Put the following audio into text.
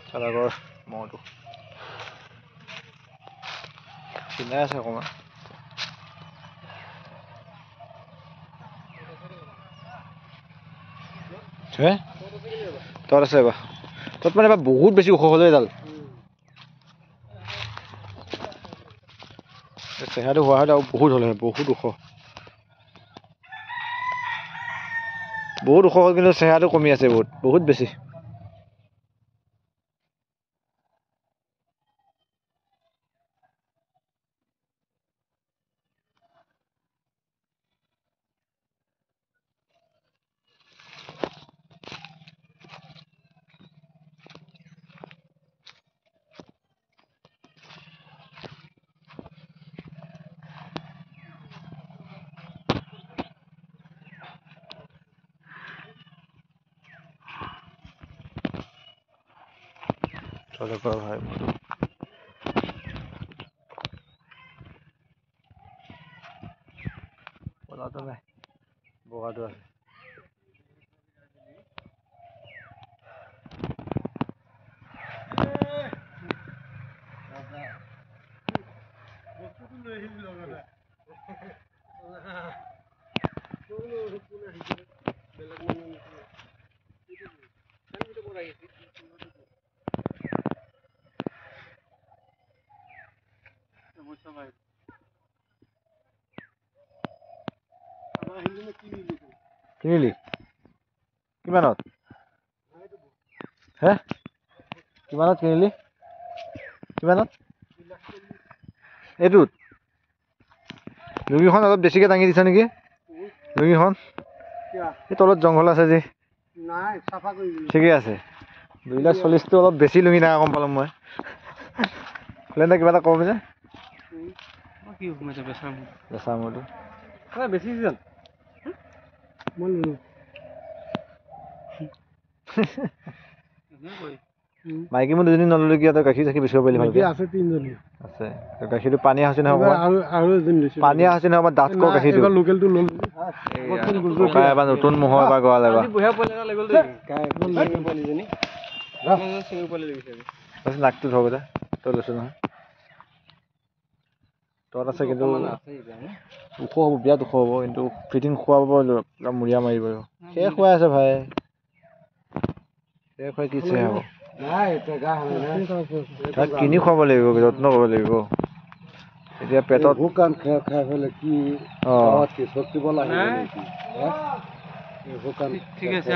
চালাকৰ মহটো চিনাই আছে অকণমান তত আছে এবাৰ তত মানে এবাৰ বহুত বেছি ওখ হ'লে এডাল চেহেৰাটো হোৱা হ'লে আৰু বহুত হ'লে বহুত ওখ হ'ল কিন্তু চেহেৰাটো কমি আছে বহুত বেছি চালাকৰ ভাই কলাটো নাই বগাটো আছে কিনিলি কিমানত হে কিমানত কিনিলি কিমানত এইটোত লুঙিখন অলপ বেছিকৈ দাঙি দিছ নেকি লুঙিখন এই তলত জংঘল আছে যে ঠিকেই আছে 2,40,000টো অলপ বেছি লুঙি নাই গম পালোঁ মই খুলেনে কিবা এটা কম যে বেচা মূৰটো বেছি জান মাইকী মোৰ দুজনী নললো কিয় তই গাখীৰ চাখীৰ বেচিব পাৰিলি ভালকে আছে 3জনী আছে গাখীৰটো পানী আছে নহয় আৰু পানী আছে নহয় দাঁত ক গাখীৰটো লোকেলটো লম এবাৰ নতুন ম'হ এবাৰ গড়াল এবাৰ নাকটো ধৰ দে তই লৈছো নহয় তত আছে কিন্তু ওখ হ'ব বিৰাট ওখ হ'ব কিন্তু ফিটিং খুৱাব পুৰা মুৰিয়া মাৰিব শেষ হৈ আছে ভাই শেষ হৈ কি চেহ হ'ব তাক কিনি খুৱাব লাগিব যত্ন কৰিব লাগিব এতিয়া পেটত শুকান খাই পেলাই কি শক্তি বল আহিব নেকি শুকান ঠিক আছে